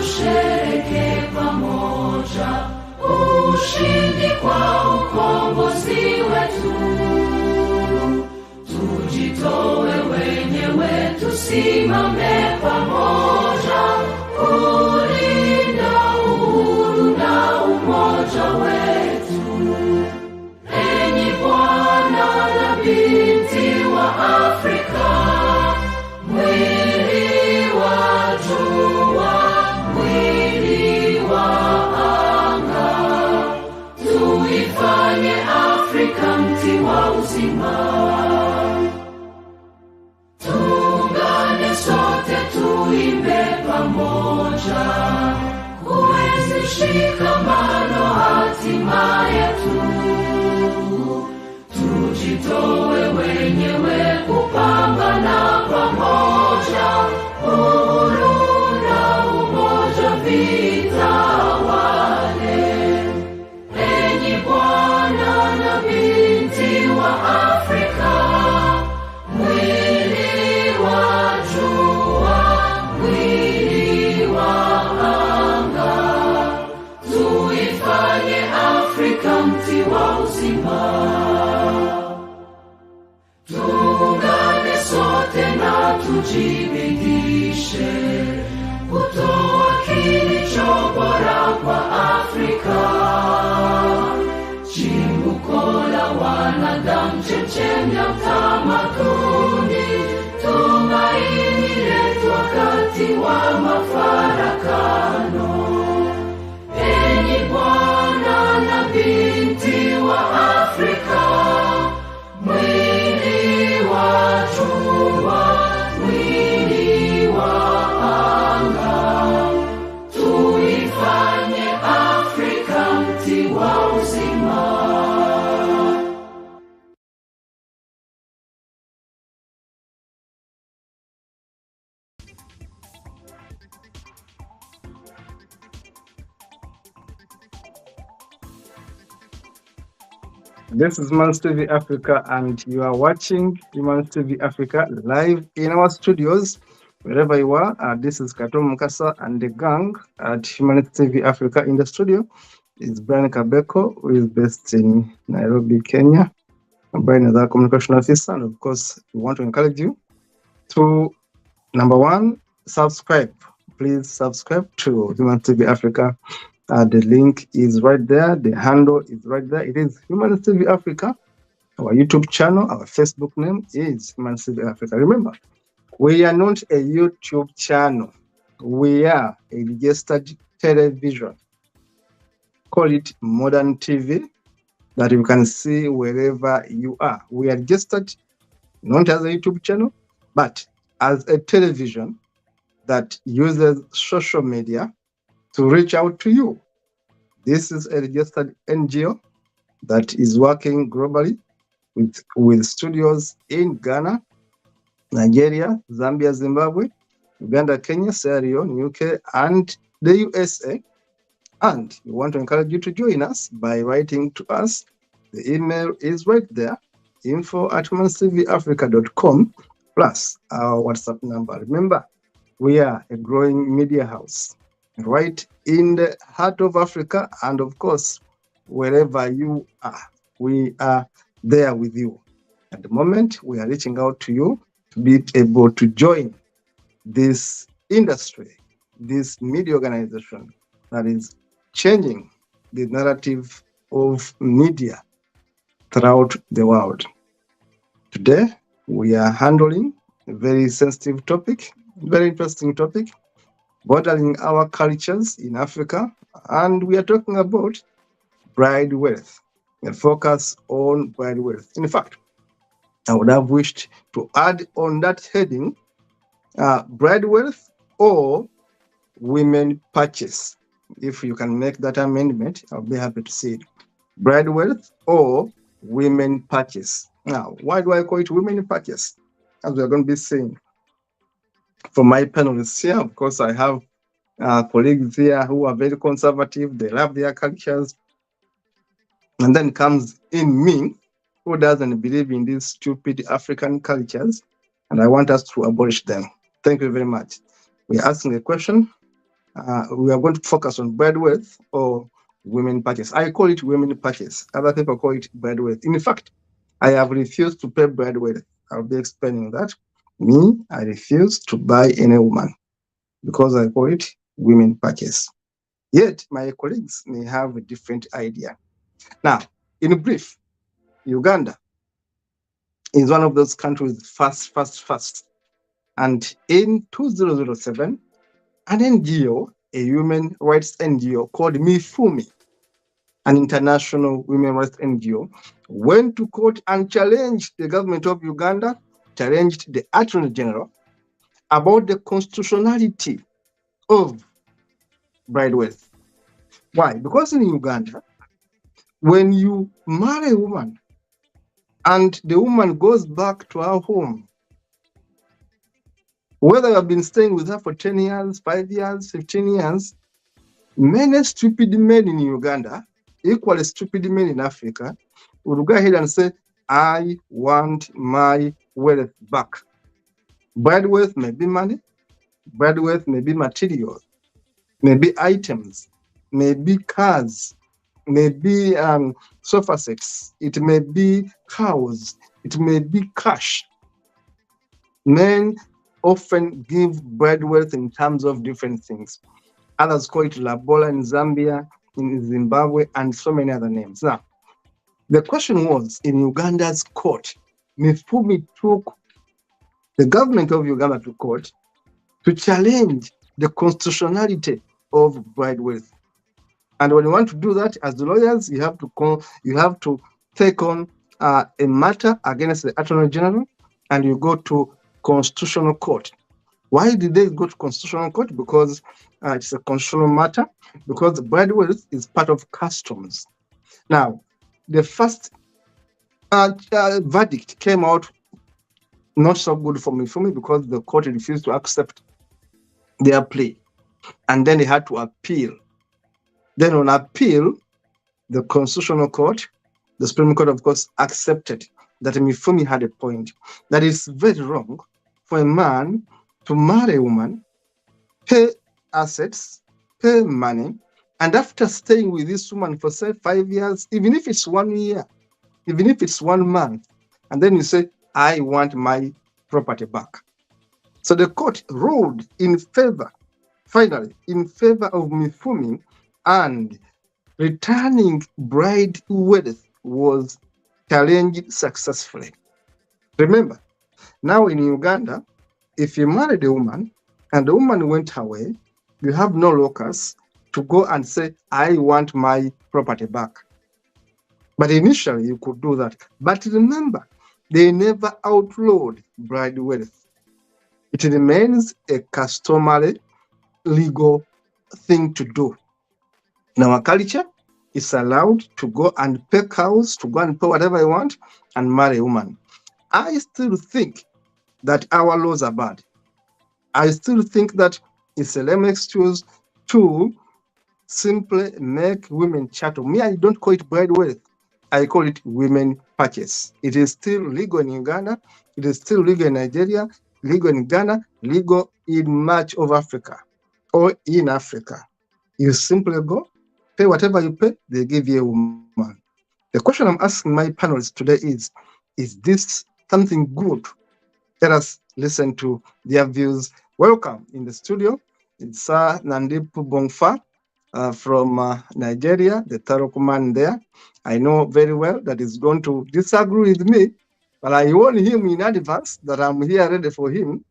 tushereke pamoja ushindi kwa ukombozi wetu. Tujitoe wenyewe, tusimame pamoja kulinda uhuru na umoja wetu. Enyi Bwana na binti wa Afrika, mwili wa jua, mwili wa anga, tuifanye Afrika mti wa uzima. Tuungane sote, tuimbe pamoja, kuenzi shikamano hatima yetu. Tujitoe wenyewe kupambana pamoja, uhuru na umoja vitawale. Enyi Bwana na binti wa Afrika, mwili wa jua, mwili wa anga, tuifanye Afrika mti wa uzima. Tuungane sote na tujibidishe kutoa kilicho bora kwa Afrika, chimbuko la wanadamu, chemchemi ya utamaduni, tumaini letu wakati wa mafarakano. Enyi Bwana na binti wa Afrika, mwili wa jua, mwili wa anga, tuifanye Afrika mti wa uzima. This is Humans TV Africa, and you are watching Humans TV Africa live in our studios, wherever you are. This is Kato and The Gang at Humans TV Africa. In the studio is Brian Kabeko, who is based in Nairobi, Kenya. Brian is our communication officer, and of course, we want to encourage you to, number one, subscribe. Please subscribe to Humans TV Africa. The link is right there. The handle is right there. It is Humans TV Africa. Our YouTube channel, our Facebook name is Humans TV Africa. Remember, we are not a YouTube channel. We are a registered television. Call it modern TV, that you can see wherever you are. We are registered not as a YouTube channel, but as a television that uses social media to reach out to you. This is a registered NGO that is working globally with studios in Ghana, Nigeria, Zambia, Zimbabwe, Uganda, Kenya, Sierra Leone, UK, and the USA. And we want to encourage you to join us by writing to us. The email is right there, info@humanstvafrica.com, plus our WhatsApp number. Remember, we are a growing media house right in the heart of Africa, and of course, wherever you are, we are there with you. At the moment, we are reaching out to you to be able to join this industry, this media organization that is changing the narrative of media throughout the world. Today, we are handling a very sensitive topic, very interesting topic, bordering our cultures in Africa, and we are talking about bride wealth, a focus on bride wealth. In fact, I would have wished to add on that heading, bride wealth or women purchase. If you can make that amendment, I'll be happy to see it. Bride wealth or women purchase. Now, why do I call it women purchase? As we are going to be saying. For my panelists here, of course, I have colleagues here who are very conservative. They love their cultures. And then comes in me, who doesn't believe in these stupid African cultures, and I want us to abolish them. Thank you very much. We're asking a question. we are going to focus on breadwidth or women purchase. I call it women purchase. Other people call it breadwidth. In fact, I have refused to pay breadwidth. I'll be explaining that. Me, I refuse to buy any woman because I call it women purchase. Yet my colleagues may have a different idea. Now, in brief, Uganda is one of those countries fast. And in 2007, an NGO, a human rights NGO called Mifumi, an international women rights NGO, went to court and challenged the government of Uganda, challenged the Attorney General about the constitutionality of breadwidth. Why? Because in Uganda, when you marry a woman and the woman goes back to her home, whether you have been staying with her for 10 years, 5 years, 15 years, many stupid men in Uganda, equally stupid men in Africa, will go ahead and say, I want my wealth back. Breadwidth may be money, breadwidth may be materials, may be items, may be cars, may be sofa sets, it may be cows, it may be cash. Men often give breadwidth in terms of different things. Others call it Labola in Zambia, in Zimbabwe, and so many other names. Now, the question was, in Uganda's court, Mifumi took the government of Uganda to court to challenge the constitutionality of breadwidth. And when you want to do that, as the lawyers, you have to take on a matter against the Attorney General, and you go to Constitutional Court. Why did they go to Constitutional Court? Because it's a constitutional matter, because breadwidth is part of customs. Now, the first verdict came out not so good for me because the court refused to accept their plea. And then they had to appeal. Then on appeal, the Constitutional Court, the Supreme Court, of course, accepted that Mifumi had a point. That it's very wrong for a man to marry a woman, pay assets, pay money, and after staying with this woman for, say, 5 years, even if it's 1 year, even if it's 1 month, and then you say, I want my property back. So the court ruled in favor, finally, in favor of Mifumi, and returning bride wealth was challenged successfully. Remember, now in Uganda, if you married a woman and the woman went away, you have no locus to go and say, I want my property back. But initially you could do that. But remember, they never outlawed bride wealth. It remains a customary legal thing to do. In our culture, it's allowed to go and pay cows, to go and pay whatever you want, and marry a woman. I still think that our laws are bad. I still think that it's a lame excuse to simply make women chattel. Me, I don't call it bride wealth. I call it women purchase. It is still legal in Uganda. It is still legal in Nigeria, legal in Ghana, legal in much of Africa or in Africa. You simply go, pay whatever you pay, they give you a woman. The question I'm asking my panelists today is this something good? Let us listen to their views. Welcome in the studio. It's Sir Nandip Bongfa from Nigeria, the Tarok man there. I know very well that he's going to disagree with me, but I warn him in advance that I'm here ready for him.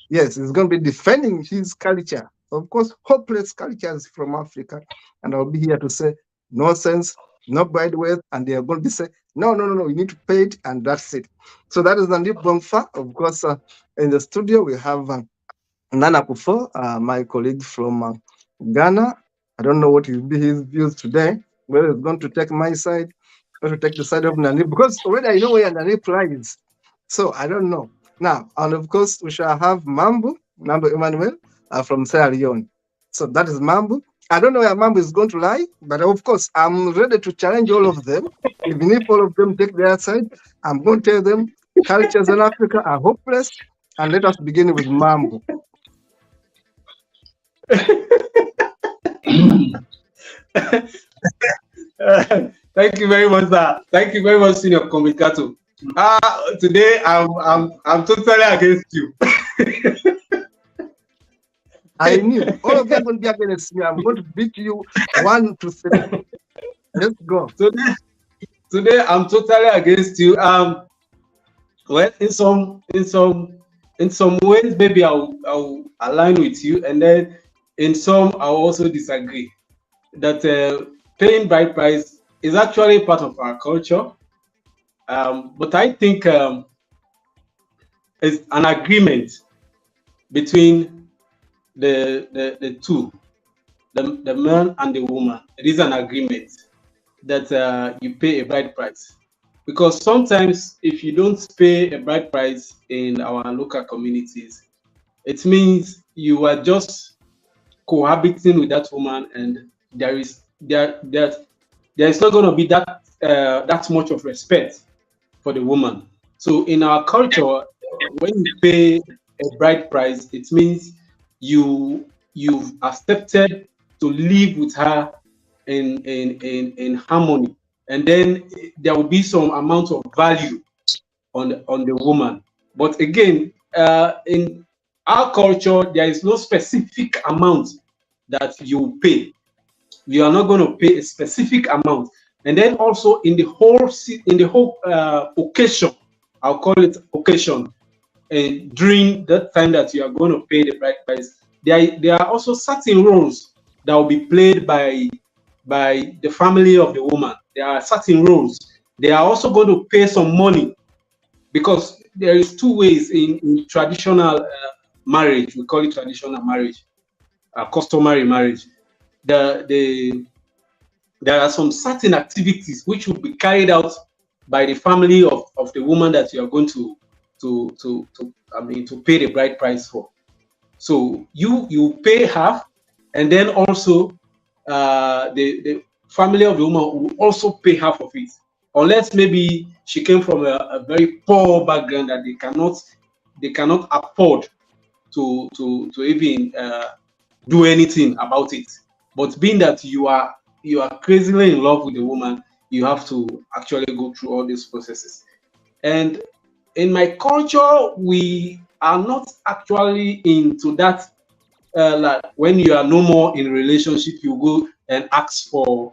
Yes, he's going to be defending his culture. Of course, hopeless cultures from Africa. And I'll be here to say, no sense, no bride wealth. And they are going to say, no, you need to pay it, and that's it. So that is Nandip Bongfa. Of course, in the studio, we have Nana Kufo, my colleague from Ghana. I don't know what will be his views today, whether he's going to take my side or to take the side of Nandip, because already I know where Nandip lies. So I don't know. Now, and of course, we shall have Mambo Emmanuel from Sierra Leone. So that is Mambo. I don't know where Mambo is going to lie, but of course, I'm ready to challenge all of them. Even if all of them take their side, I'm going to tell them cultures in Africa are hopeless. And let us begin with Mambo. Thank you very much, sir. Thank you very much, Senior Communicator. Today I'm totally against you. I knew all of you are going to be against me. I'm going to beat you 1 to 3. Let's go. Today I'm totally against you. Well, in some ways, maybe I'll align with you, and then in some I'll also disagree. That paying bride price is actually part of our culture, but I think it's an agreement between the two, the man and the woman. It is an agreement that you pay a bride price. Because sometimes if you don't pay a bride price in our local communities, it means you are just cohabiting with that woman, and there is not going to be that much of respect for the woman. So in our culture, when you pay a bride price, it means you've accepted to live with her in harmony, and then there will be some amount of value on the woman. But again, in our culture, there is no specific amount that you pay. You are not going to pay a specific amount. And then also in the whole occasion, I'll call it occasion, and during that time that you are going to pay the bride price, there are also certain roles that will be played by the family of the woman. There are certain roles. They are also going to pay some money, because there is two ways in traditional marriage. We call it traditional marriage, customary marriage. The There are some certain activities which will be carried out by the family of the woman that you are going to pay the bride price for. So you pay half, and then also the family of the woman will also pay half of it, unless maybe she came from a very poor background that they cannot afford to even do anything about it. But being that you are crazily in love with the woman, you have to actually go through all these processes. And in my culture, we are not actually into that. Like when you are no more in a relationship, you go and ask for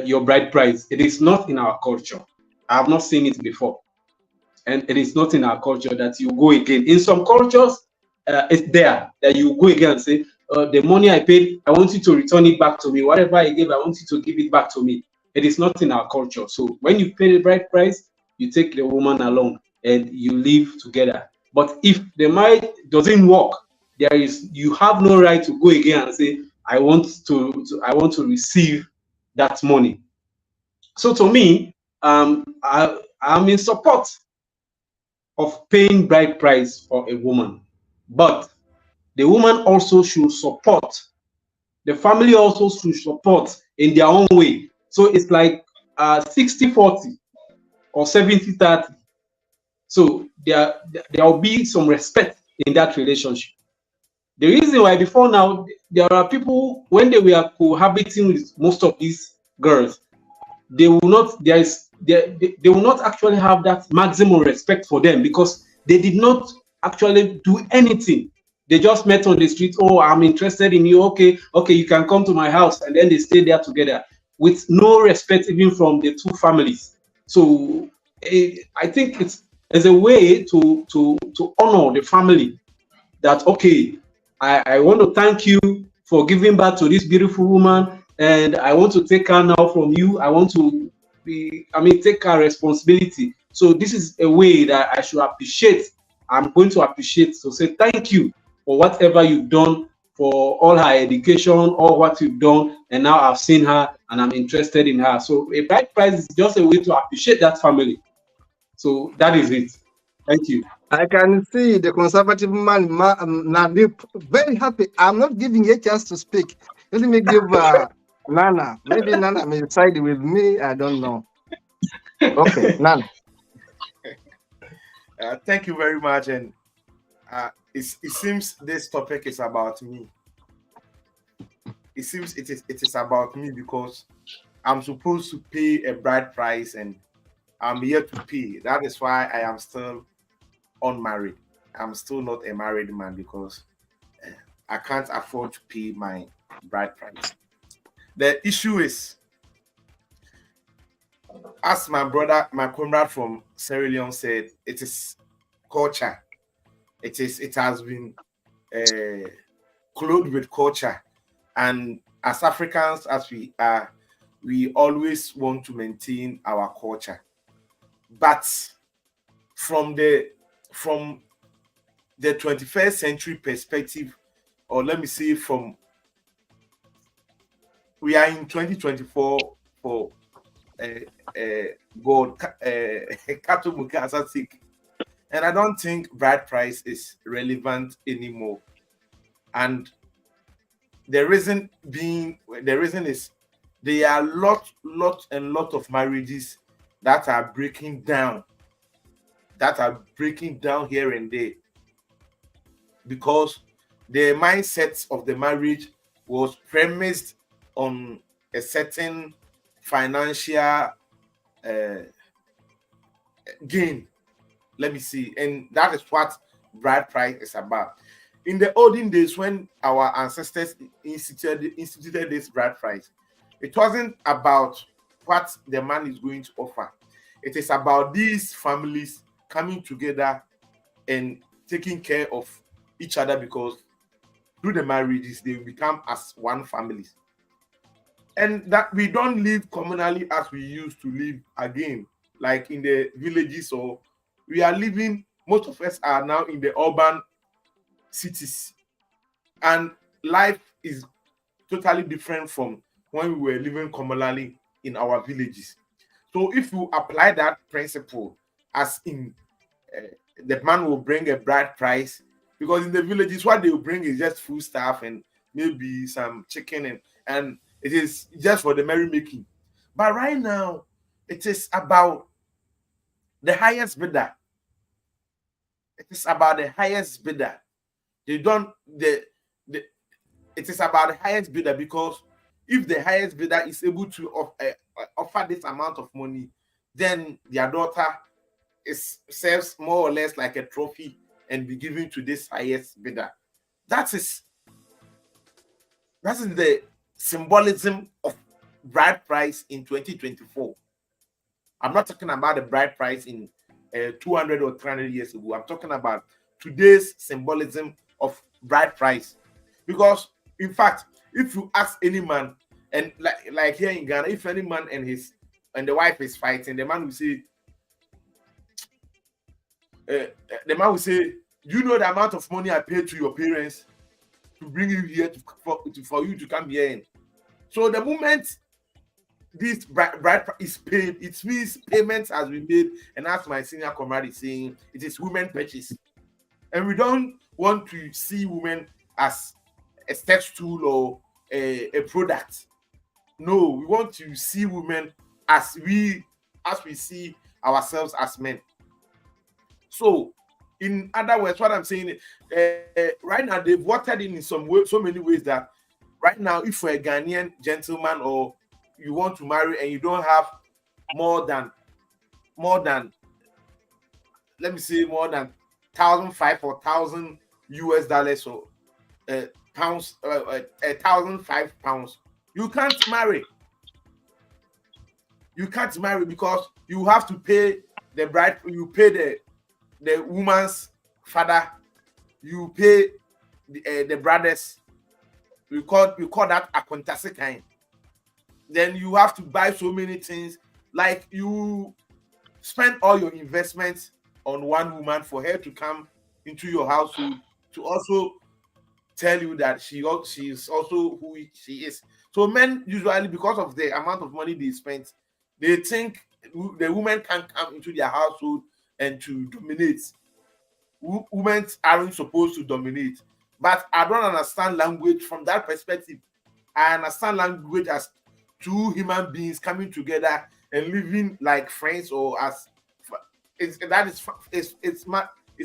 your bride price. It is not in our culture. I have not seen it before, and it is not in our culture that you go again. In some cultures, it's there that you go again and say, the money I paid, I want you to return it back to me. Whatever I gave, I want you to give it back to me. It is not in our culture. So when you pay the bride price, you take the woman along and you live together. But if the marriage doesn't work, you have no right to go again and say, I want to receive that money. So to me, I'm in support of paying bride price for a woman, but the woman also should support, the family also should support in their own way. So it's like 60-40 or 70-30. So there will be some respect in that relationship. The reason why before now, there are people, when they were cohabiting with most of these girls, they will not they will not actually have that maximum respect for them, because they did not actually do anything. They just met on the street. Oh, I'm interested in you. Okay, you can come to my house, and then they stay there together with no respect even from the two families. So I think it's as a way to honor the family, that okay, I want to thank you for giving birth to this beautiful woman, and I want to take her now from you. I want to take her responsibility. So this is a way that I should appreciate. I'm going to appreciate, to say thank you for whatever you've done, for all her education, all what you've done, and now I've seen her and I'm interested in her. So a bride price is just a way to appreciate that family. So that is it. Thank you. I can see the conservative man, Nadip, very happy. I'm not giving you a chance to speak. Let me give Nana. Maybe Nana may side with me. I don't know. Okay, Nana. Thank you very much. And it seems this topic is about me. it seems it is about me because I'm supposed to pay a bride price and I'm here to pay. That is why I am still unmarried. I'm still not a married man because I can't afford to pay my bride price. The issue is, as my brother, my comrade from Sierra Leone said, it is culture. It has been clothed with culture, and as Africans, as we are, we always want to maintain our culture. But from from the 21st century perspective, or let me say from we are in 2024 for uh, uh, God Kato sake, and I don't think bride price is relevant anymore. And the reason is there are lot of marriages that are breaking down here and there because the mindset of the marriage was premised on a certain financial gain. Let me see, and that is what bride price is about. In the olden days, when our ancestors instituted this bride price, it wasn't about what the man is going to offer. It is about these families coming together and taking care of each other because through the marriages they will become as one family, and that we don't live communally as we used to live again, like in the villages, or we are living, most of us are now in the urban cities, and life is totally different from when we were living communally in our villages. So if you apply that principle, as in uh, the man will bring a bride price, because in the villages what they will bring is just food stuff and maybe some chicken, and it is just for the merrymaking. But right now it is about the highest bidder. It is about the highest bidder. They don't the it is about the highest bidder, because if the highest bidder is able to offer this amount of money, then their daughter is serves more or less like a trophy and be given to this highest bidder. That is the symbolism of bride price in 2024. I'm not talking about the bride price in 200 or 300 years ago. I'm talking about today's symbolism of bride price. Because, in fact, if you ask any man, and like here in Ghana, if any man and the wife is fighting, uh, the man will say, "Do you know the amount of money I paid to your parents to bring you here for you to come here in?" So the moment this bride is paid, it means payments has been made, and as my senior comrade is saying, it is women purchase, and we don't want to see women as a sex tool or a product. No, we want to see women as we see ourselves as men. So, in other words, what I'm saying, right now they've watered in some way, so many ways that right now, if you're a Ghanaian gentleman or you want to marry and you don't have more than let me say more than 1,500 or 1,000 US dollars or pounds, 1,005 pounds, you can't marry. You can't marry because you have to pay the bride, you pay the woman's father, you pay the brothers. We call that a quantasi kind. Then you have to buy so many things, like you spend all your investments on one woman for her to come into your household to also tell you that she is also who she is. So men usually, because of the amount of money they spent, they think the woman can come into their household and to dominate. Women aren't supposed to dominate. But I don't understand language from that perspective. I understand language as two human beings coming together and living like friends, or as it's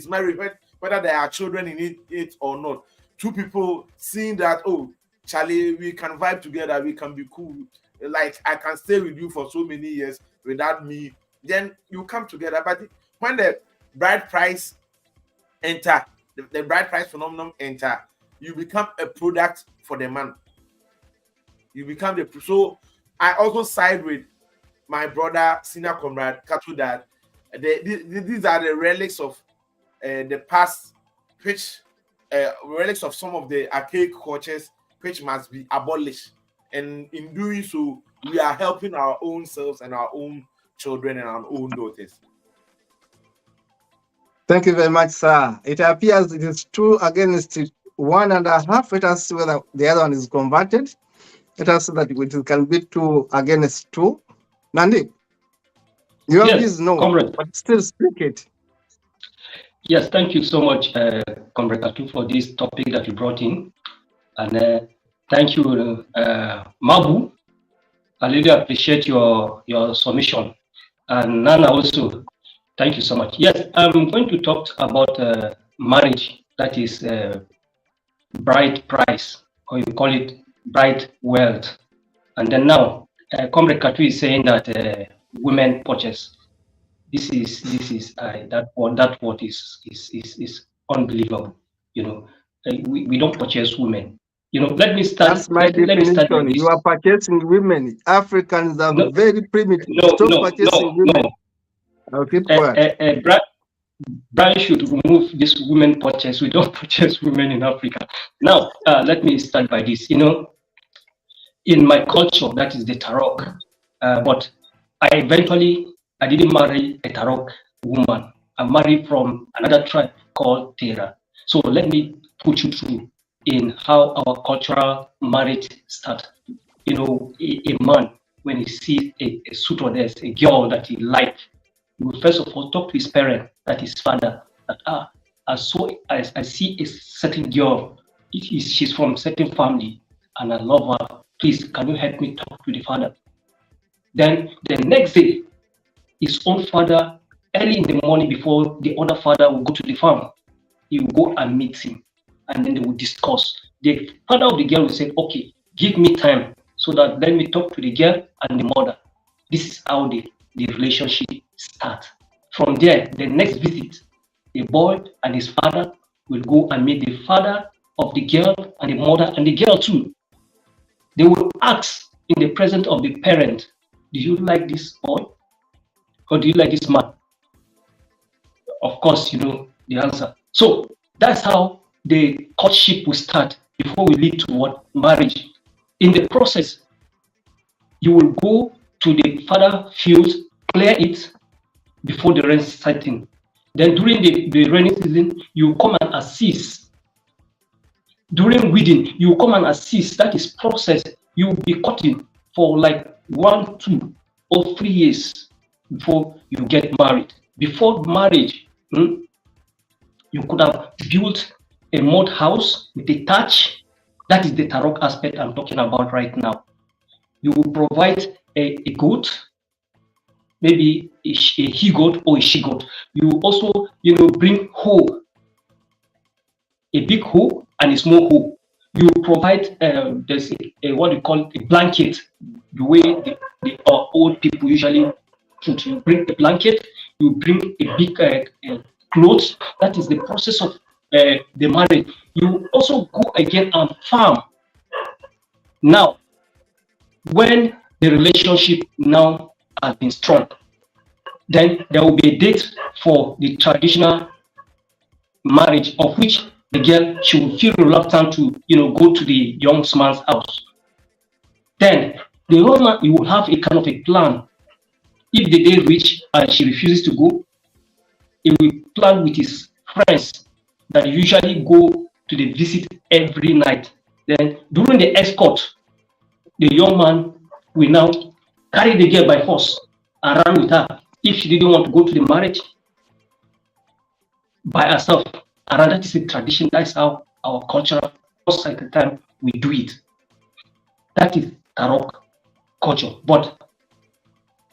marriage, whether there are children in it or not. Two people seeing that, oh, Charlie, we can vibe together, we can be cool. Like I can stay with you for so many years without me. Then you come together. But when the bride price enter, the bride price phenomenon enter, you become a product for the man. You become the so. I also side with my brother, senior comrade Kato, that these are the relics of the past, which relics of some of the archaic cultures, which must be abolished. And in doing so, we are helping our own selves and our own children and our own daughters. Thank you very much, sir. It appears it is 2 against 1.5. Let us see whether the other one is converted. Let us see that it can be 2 against 2. Nandi, you have this no, comrade. but still speak it. Yes, thank you so much, Comrade Katu, for this topic that you brought in. And thank you, Mabu. I really appreciate your submission. And Nana also, thank you so much. Yes, I'm going to talk about marriage, that is bride price, or you call it bride wealth. And then now, Comrade Katu is saying that women purchase. This is that word is unbelievable. You know, we don't purchase women. You know, let me start. That's my definition. You are purchasing women. Africans are very primitive. Stop purchasing women. I'll keep quiet. Brian should remove this women purchase. We don't purchase women in Africa. Now, let me start by this. You know, in my culture, that is the Tarok. But I didn't marry a Tarok woman. I married from another tribe called Tera. So let me put you through in how our cultural marriage starts. You know, a man, when he sees a suit or there's a girl that he likes, he will first of all talk to his parent, that his father, that I see a certain girl, she's from a certain family, and I love her. Please, can you help me talk to the father? Then the next day, his own father, early in the morning before the other father will go to the farm, he will go and meet him, and then they will discuss. The father of the girl will say, okay, give me time so that let me talk to the girl and the mother. This is how the relationship starts. From there, the next visit, the boy and his father will go and meet the father of the girl and the mother and the girl too. They will ask in the presence of the parent, do you like this boy? Or do you like this man? Of course, you know the answer. So that's how the courtship will start before we lead to what? Marriage. In the process, you will go to the father field, clear it before the rain setting. Then during the rainy season, you come and assist. During weeding, you come and assist. That is process. You will be cutting for like 1, 2, or 3 years before you get married. Before marriage, you could have built a mud house with a thatch. That is the Tarok aspect I'm talking about right now. You will provide a goat, maybe a he goat or a she goat. You will also, bring hoe, a big hoe and a small hoe. You provide there's what you call a blanket, the way the old people usually put. You bring a blanket, you bring a big clothes. That is the process of the marriage. You also go again and farm. Now, when the relationship now has been strong, then there will be a date for the traditional marriage, of which the girl, she will feel reluctant to, go to the young man's house. Then the young man, he will have a kind of a plan. If the day reach and she refuses to go, he will plan with his friends that usually go to the visit every night. Then during the escort, the young man will now carry the girl by force and run with her. If she didn't want to go to the marriage by herself, and that is a tradition. That's how our culture, most of the time, we do it. That is Tarok culture. But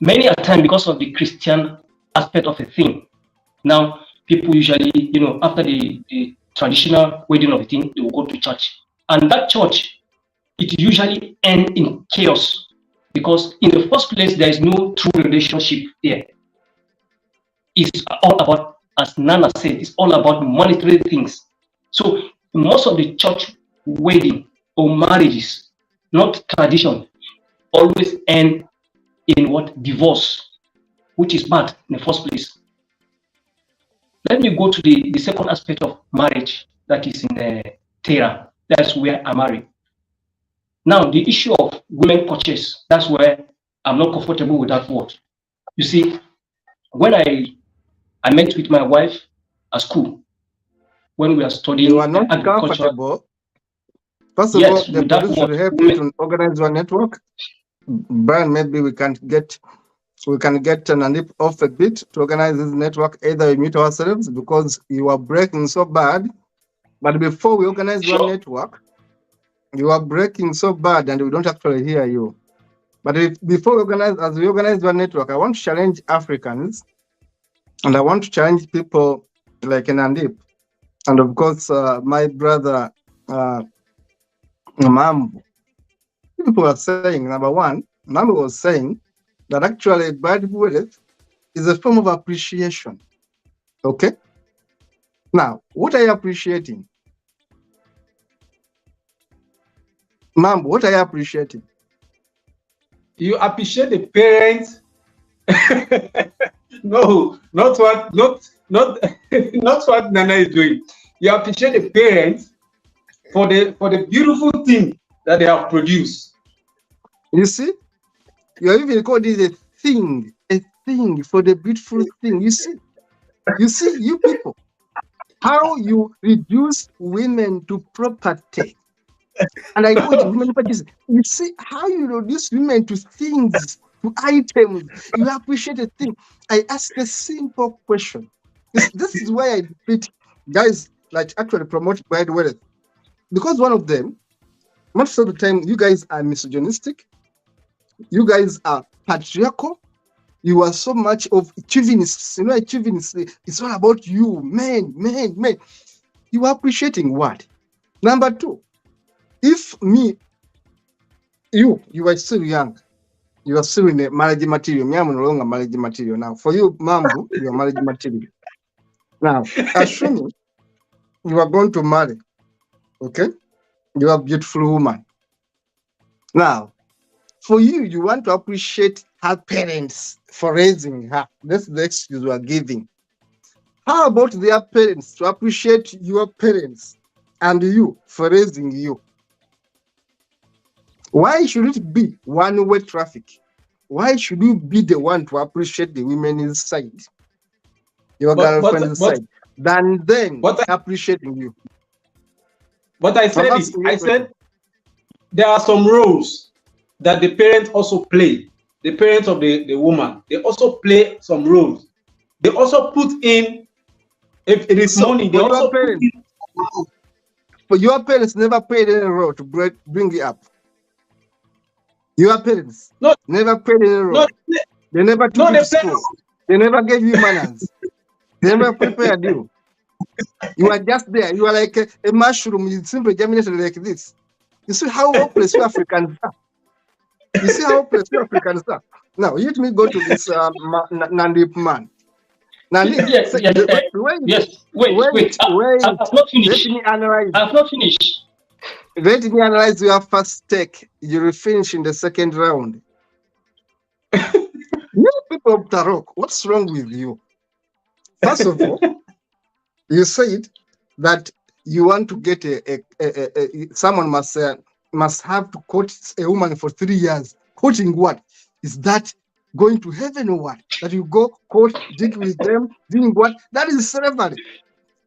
many a time, because of the Christian aspect of a thing, now people usually, after the traditional wedding of a thing, they will go to church. And that church it usually ends in chaos, because in the first place, there is no true relationship there. It's all about, as Nana said, it's all about monetary things. So most of the church wedding or marriages, not tradition, always end in what? Divorce, which is bad in the first place. Let me go to the second aspect of marriage, that is in Tehran. That's where I marry. Now, the issue of women purchase, that's where I'm not comfortable with that word. You see, when I met with my wife at school, when we are studying You are not agriculture. comfortable. First of Yes, all, the police should help you to organize your network. Brian, maybe we can get an off a bit to organize this network. Either we meet ourselves, because you are breaking so bad. But before we organize your network, you are breaking so bad and we don't actually hear you. But before we organize your network, I want to challenge Africans, and I want to challenge people like Nandip, and of course my brother Mambo. People are saying, number one, Mambo was saying that actually bride wealth is a form of appreciation. Okay? Now, what are you appreciating? Mambo, what are you appreciating? You appreciate the parents. No, not what Nana is doing. You appreciate the parents for the beautiful thing that they have produced. You see, you are even called it a thing for the beautiful thing. You see, you people, how you reduce women to property. And I know it's women purchase. You see how you reduce women to things, to items. You appreciate a thing. I ask a simple question. This is why I defeat guys like actually promote bride wealth. Because one of them, most of the time, you guys are misogynistic. You guys are patriarchal. You are so much of chauvinists. You know, chauvinists, it's all about you, men. You are appreciating what? Number two, if you are still young, you are still in the marriage material. Me, I'm no longer marriage material now. For you, Mambo, you are marriage material. Now, assuming you are going to marry, okay? You are a beautiful woman. Now, for you, you want to appreciate her parents for raising her. That's the excuse you are giving. How about their parents to appreciate your parents and you for raising you? Why should it be one-way traffic? Why should you be the one to appreciate the women's side, your girlfriend's side, than them appreciating you? But I said there are some roles that the parents also play. The parents of the woman, they also play some roles. They also put in, if it is money, they also put in. For your parents never played any role to bring you up. Your parents never played any role. They never took you to school. They never gave you manners. They never prepared you. You are just there. You are like a mushroom. You simply germinated like this. You see how hopeless you Africans are. You see how hopeless you Africans are. Now, let me go to this Nandip man. Nandip, wait. I've not finished. Let me analyze. I've not finished. Let me analyze your first take. You will finish in the second round. You people of Tarok, what's wrong with you? First of all, you said that you want to get someone must have to court a woman for 3 years. Courting what? Is that going to heaven or what? That you go court, dig with them, doing what? That is slavery.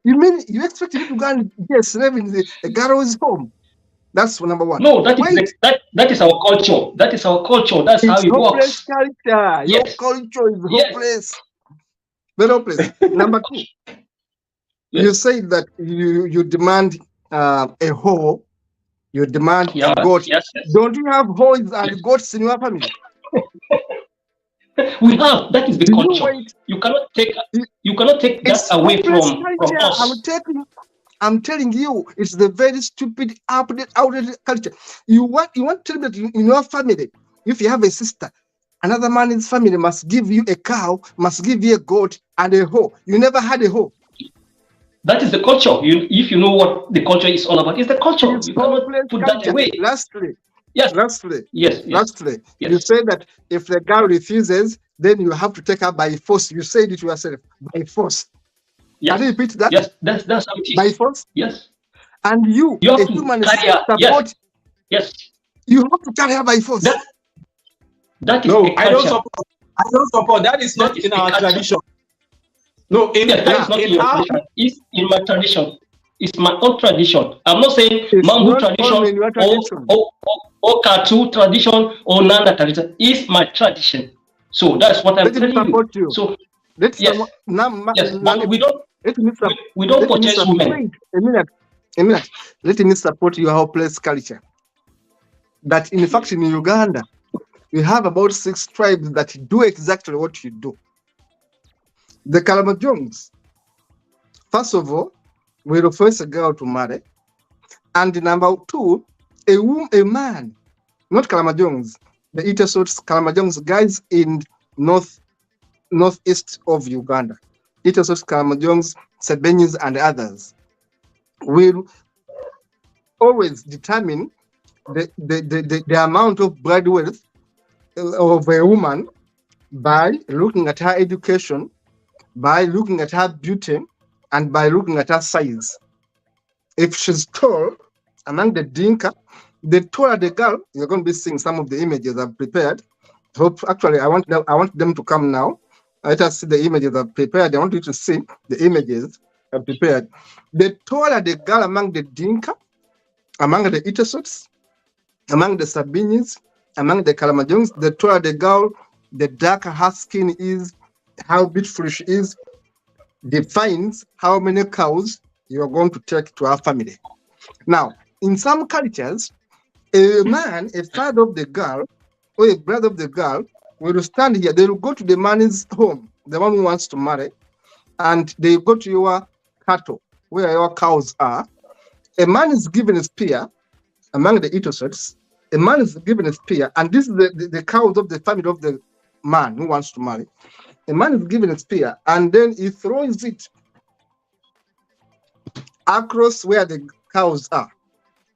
You mean you expect me to go and be a slave in a girl's home? That's number one. No, that is our culture. That is our culture. That's how it works. Culture. Yes. Your culture is hopeless. Very hopeless. Number two, you say that you demand a whore. You demand a goat. Yes. Don't you have whores and goats in your family? We have. That is the culture. You cannot take that away from us. I'm telling you, it's the very stupid, outdated culture. You want to tell me that in your family, if you have a sister, another man's family must give you a cow, must give you a goat and a hoe. You never had a hoe. That is the culture. If you know what the culture is all about, it's the culture. It's You cannot put culture. that away. Lastly, Yes. Yes. You say that if the girl refuses, then you have to take her by force. You said it yourself, by force. Yes. Can you repeat that? Yes, that's how it is. By force? Yes. And you have a to human carry her. support. Yes. You have to carry her by force. That is No, a I don't culture. support. I don't support. That is not in our tradition. No, that is not in your tradition. It's in my tradition. It's my own tradition. I'm not saying Mambu tradition or Katu tradition or Nana tradition. It's my tradition. So that's what I'm telling you. So but we don't purchase women. Wait a minute. Let me support your hopeless culture. That in fact in Uganda, we have about 6 tribes that do exactly what you do. The Kalamajongs, first of all, will force a girl to marry. And number 2, a man, not Kalamajongs, the Itesots, Kalamajongs guys in northeast of Uganda. Itesots, Kalamajongs, Sebenyis, and others will always determine the amount of bride wealth of a woman by looking at her education, by looking at her beauty, and by looking at her size. If she's tall, among the Dinka, the taller the girl, you're going to be seeing some of the images I've prepared. Actually, I want them to come now. Let us see the images I've prepared. I want you to see the images I've prepared. The taller the girl among the Dinka, among the Itesots, among the Sabinis, among the Kalamajongs, the taller the girl, the darker her skin is, how beautiful she is, defines how many cows you are going to take to our family. Now, in some cultures, a man, a father of the girl, or a brother of the girl, will stand here. They will go to the man's home, the one who wants to marry, and they go to your cattle, where your cows are. A man is given a spear among the Itesots. A man is given a spear, and this is the cows of the family of the man who wants to marry. A man is given a spear, and then he throws it across where the cows are,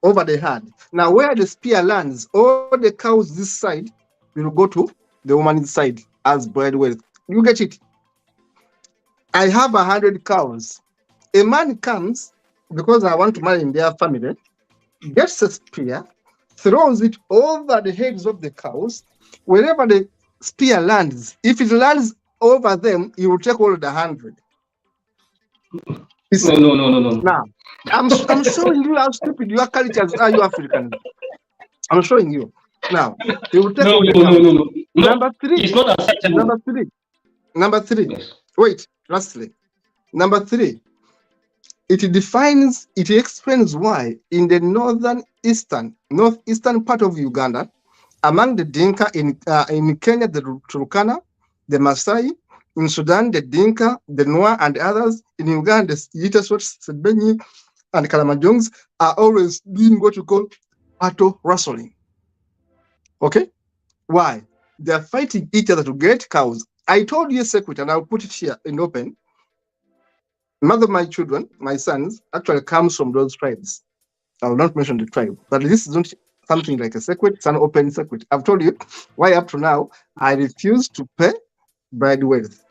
over the head. Now, where the spear lands, all the cows this side will go to the woman's side as bride wealth. You get it? I have 100 cows. A man comes, because I want to marry in their family, gets a spear, throws it over the heads of the cows. Wherever the spear lands, if it lands over them, he will take all the 100. No. Now, I'm showing you how stupid your cultures are, you Africans. I'm showing you. Now, he will take all the cows. No. Number 3. It's not acceptable. Number 3. Yes. Wait, lastly. Number 3. It explains why in the northeastern part of Uganda, among the Dinka in Kenya, the Turkana, the Maasai, in Sudan, the Dinka, the Nwa, and others, in Uganda, the Itesots, Sebenyi, and Kalamajongs are always doing what you call cattle rustling. Okay? Why? They are fighting each other to get cows. I told you a secret, and I'll put it here in open. Mother of my children, my sons, actually comes from those tribes. I will not mention the tribe, but this is not something like a secret, it's an open secret. I've told you why up to now I refuse to pay bride wealth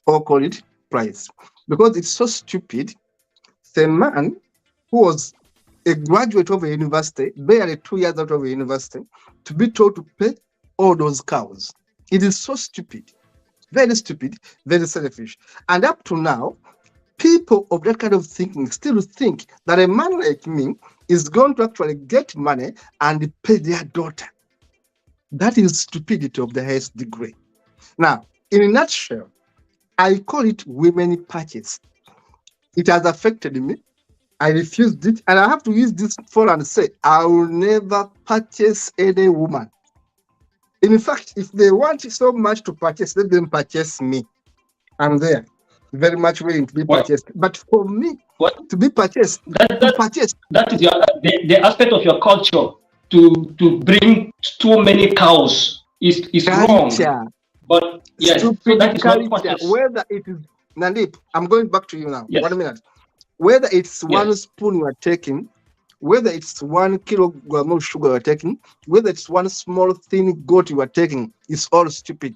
or call it price, because it's so stupid. The man who was a graduate of a university, barely 2 years out of a university, to be told to pay all those cows. It is so stupid, very selfish. And up to now, people of that kind of thinking still think that a man like me is going to actually get money and pay their daughter. That is stupidity of the highest degree. Now, in a nutshell, I call it women purchase. It has affected me. I refused it, and I have to use this for and say, I will never purchase any woman. In fact, if they want so much to purchase, let them purchase me. I'm there, very much willing to be purchased. But for me, What? To be purchased. To purchase. That is the aspect of your culture to bring too many cows is wrong. But yes, Stupid so that is not culture. purchase. Whether it is Nandip, I'm going back to you now. Yes. 1 minute. Whether it's one Yes. spoon you are taking, whether it's 1 kilogram of sugar you are taking, whether it's one small thin goat you are taking, it's all stupid.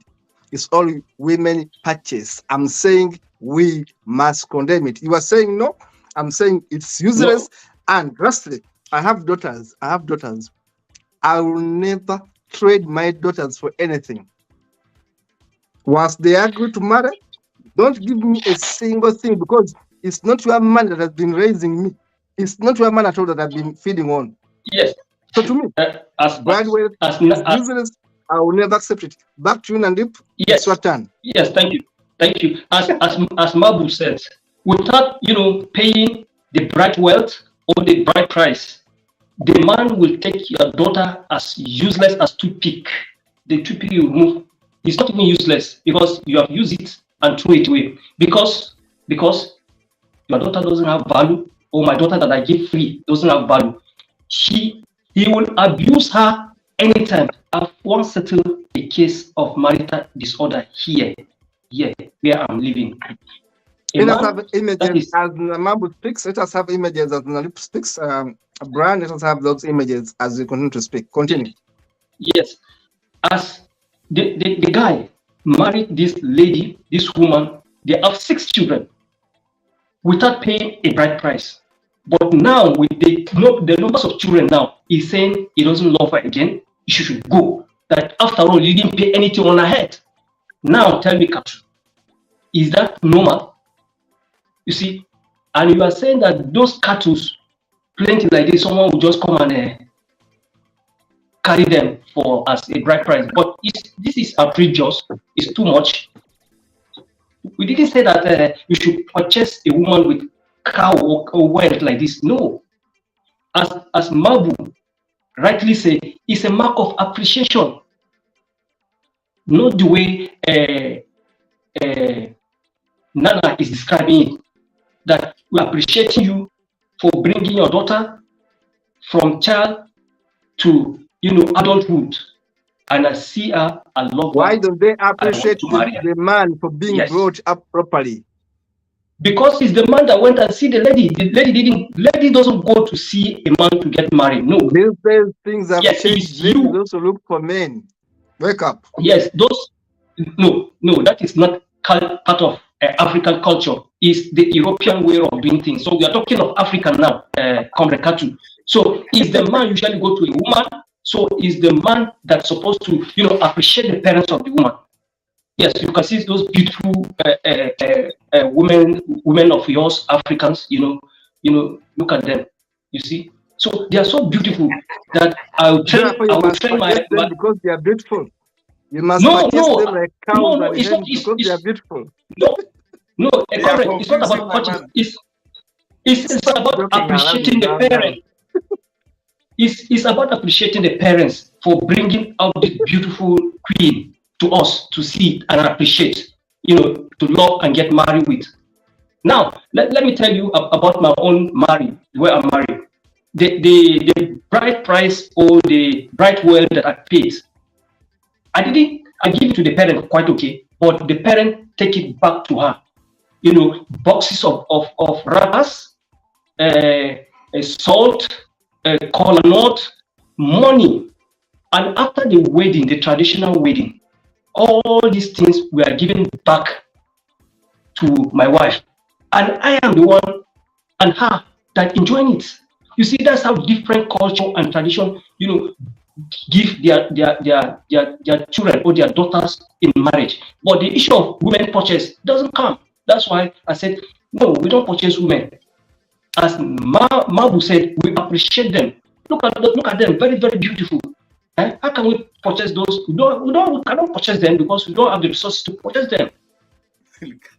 It's all women purchase. I'm saying we must condemn it. You are saying no. I'm saying it's useless. No. And lastly, I have daughters. I will never trade my daughters for anything. Once they agree to marry, don't give me a single thing, because it's not your man that has been raising me. It's not your man at all that I've been feeding on. Yes. So to me, useless. I will never accept it. Back to you, Nandip. Yes. It's your turn. Yes, thank you. Thank you. As Mabu said, without paying the bride wealth or the bride price, the man will take your daughter as useless as toothpick. The toothpick you remove is not even useless because you have used it and threw it away. Because your daughter doesn't have value, or my daughter that I give free doesn't have value. He will abuse her anytime. I've once settled a case of marital disorder here where I'm living. Let us have images as Mabu speaks. Let us have images as Nandip speaks. Brian, let us have those images as we continue to speak. Continue. Yes. As the guy married this lady, this woman, they have 6 children without paying a bride price. But now with the numbers of children now, he's saying he doesn't love her again. She should go. That after all, he didn't pay anything on her head. Now tell me, Kato, is that normal? You see, and you are saying that those cattle, plenty like this, someone will just come and carry them for as a bride price. But this is outrageous. It's too much. We didn't say that you should purchase a woman with cow or wealth like this. No. As Mabu rightly say, it's a mark of appreciation. Not the way Nana is describing it, that we appreciate you for bringing your daughter from child to adulthood, and I see her, I love her. Why don't they appreciate the man for being brought up properly? Because it's the man that went and see the lady. The lady doesn't go to see a man to get married. No. These things have changed. Ladies also look for men. Wake up. Yes, no, that is not part of African culture. It's the European way of doing things. So we are talking of Africa now, Comrade Kato. So is the man usually go to a woman? So is the man that's supposed to, appreciate the parents of the woman? Yes, you can see those beautiful women of yours, Africans. Look at them. You see, so they are so beautiful that I will train them because they are beautiful. You must purchase them like cows and hens because they are beautiful. No, it's not about purchase. It's about appreciating the parents. It's about appreciating the parents for bringing out this beautiful queen to us to see and appreciate, to love and get married with. Now, let me tell you about my own marriage, where I'm married. The bride price or the bride wealth that I paid, I give it to the parent quite okay, but the parent take it back to her. Boxes of wrappers, salt, kola nut, money. And after the wedding, the traditional wedding, all these things were given back to my wife. And I am the one and her that enjoying it. You see, that's how different culture and tradition, give their children or their daughters in marriage. But the issue of women purchase doesn't come. That's why I said, no, we don't purchase women. As Mabu said, we appreciate them. Look at them, very, very beautiful. How can we purchase those? We cannot purchase them because we don't have the resources to purchase them.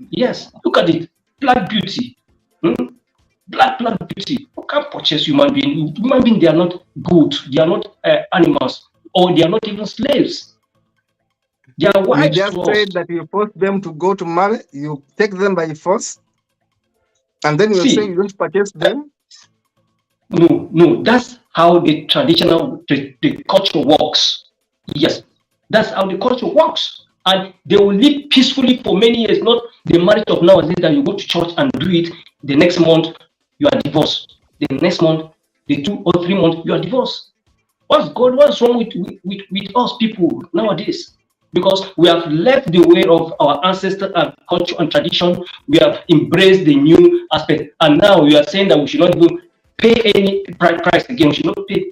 Yes, look at it. Black beauty. Black beauty. You can't purchase human being. Human beings, they are not good. They are not animals. Or they are not even slaves. They are wives. You just said that you force them to go to marry. You take them by force. And then you're See, saying you don't purchase them? no, that's how the traditional, the culture works. Yes, that's how the culture works. And they will live peacefully for many years, not the marriage of nowadays that you go to church and do it, the next month you are divorced. The next month, the 2 or 3 months, you are divorced. What's wrong with us people nowadays? Because we have left the way of our ancestors and culture and tradition. We have embraced the new aspect. And now we are saying that we should not even pay any bride price again. We should not pay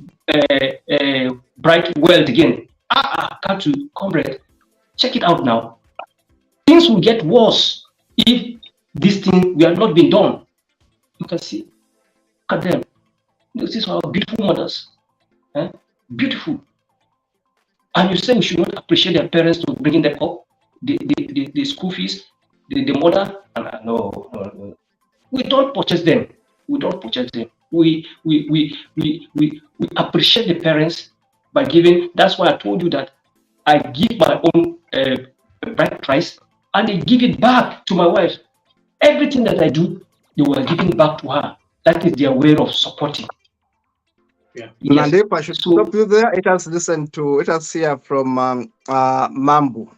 bride wealth again. Kato, comrade, check it out now. Things will get worse if this thing we have not been done. You can see, look at them. These are our beautiful mothers. Beautiful. And you say we should not appreciate their parents to bringing them up, the school fees, the mother. No. We don't purchase them. We don't purchase them. We appreciate the parents by giving. That's why I told you that I give my own bride price and they give it back to my wife. Everything that I do, they were giving back to her. That is their way of supporting. Yeah. Yes. Nandep, I should stop you there. Let us hear from Mambu.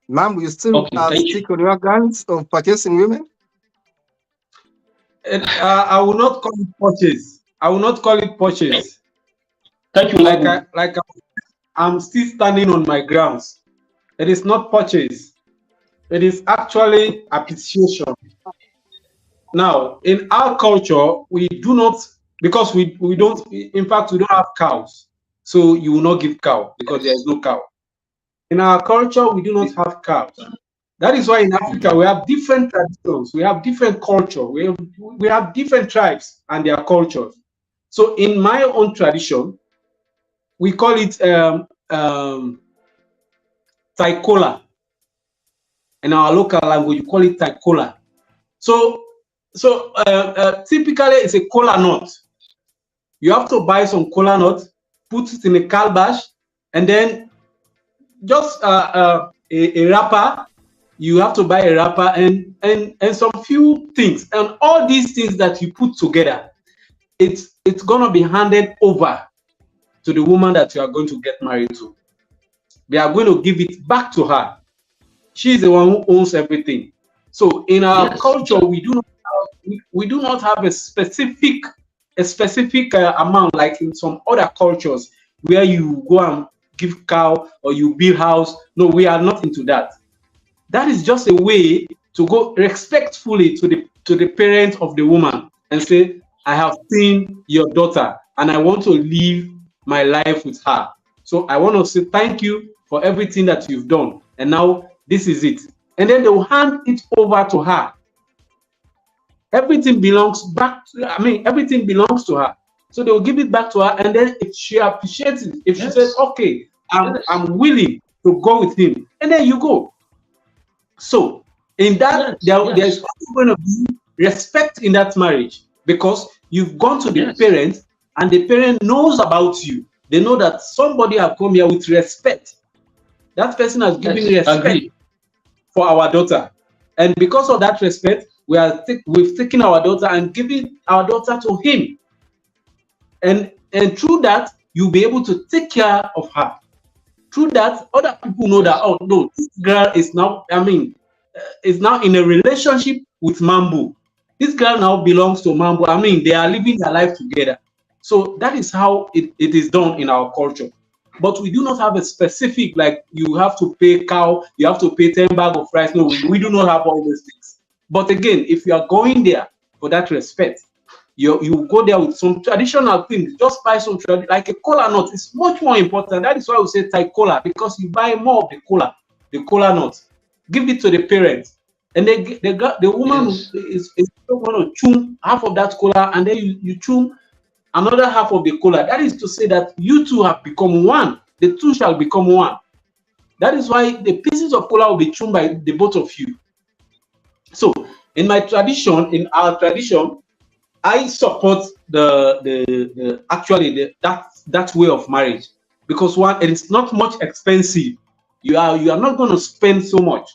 Mambu, you still stick on your guns of purchasing women? I will not call it purchase. I will not call it purchase. Thank you. I'm still standing on my grounds. It is not purchase. It is actually appreciation. Now, in our culture, we do not, because we don't, in fact, we don't have cows. So you will not give cow because there is no cow. In our culture, we do not have cows. That is why in Africa, we have different traditions. We have different culture. We have different tribes and their cultures. So in my own tradition, we call it taikola. In our local language, you call it taikola. So typically, it's a kola nut. You have to buy some kola nut, put it in a calabash, and then just a wrapper. You have to buy a wrapper and some few things, and all these things that you put together, it's gonna be handed over to the woman that you are going to get married to. They are going to give it back to her. She's the one who owns everything. So in our culture, we do not have a specific amount like in some other cultures where you go and give cow or you build house. No, we are not into that. That is just a way to go respectfully to the parents of the woman and say, I have seen your daughter and I want to live my life with her. So I want to say thank you for everything that you've done. And now this is it. And then they will hand it over to her. Everything belongs back to, everything belongs to her. So they will give it back to her, and then if she appreciates it, if she says, okay, I'm willing to go with him, and then you go. So in that, there's also going to be respect in that marriage, because you've gone to the parents, and the parent knows about you. They know that somebody has come here with respect. That person has given respect for our daughter. And because of that respect, we've taken our daughter and given our daughter to him. And through that, you'll be able to take care of her. Through that, other people know that, oh no, this girl is now, is now in a relationship with Mambu. This girl now belongs to Mambu. They are living their life together. So that is how it is done in our culture. But we do not have a specific, like you have to pay cow, you have to pay 10 bags of rice. No, we do not have all those things. But again, if you are going there for that respect, you go there with some traditional things. Just buy some like a kola nut. It's much more important. That is why we say Thai kola, because you buy more of the kola nut. Give it to the parents, and the woman is going to chew half of that kola, and then you chew another half of the kola. That is to say that you two have become one. The two shall become one. That is why the pieces of kola will be chewn by the both of you. So in my tradition, in our tradition, I support that way of marriage, because one, it is not much expensive. You are not going to spend so much.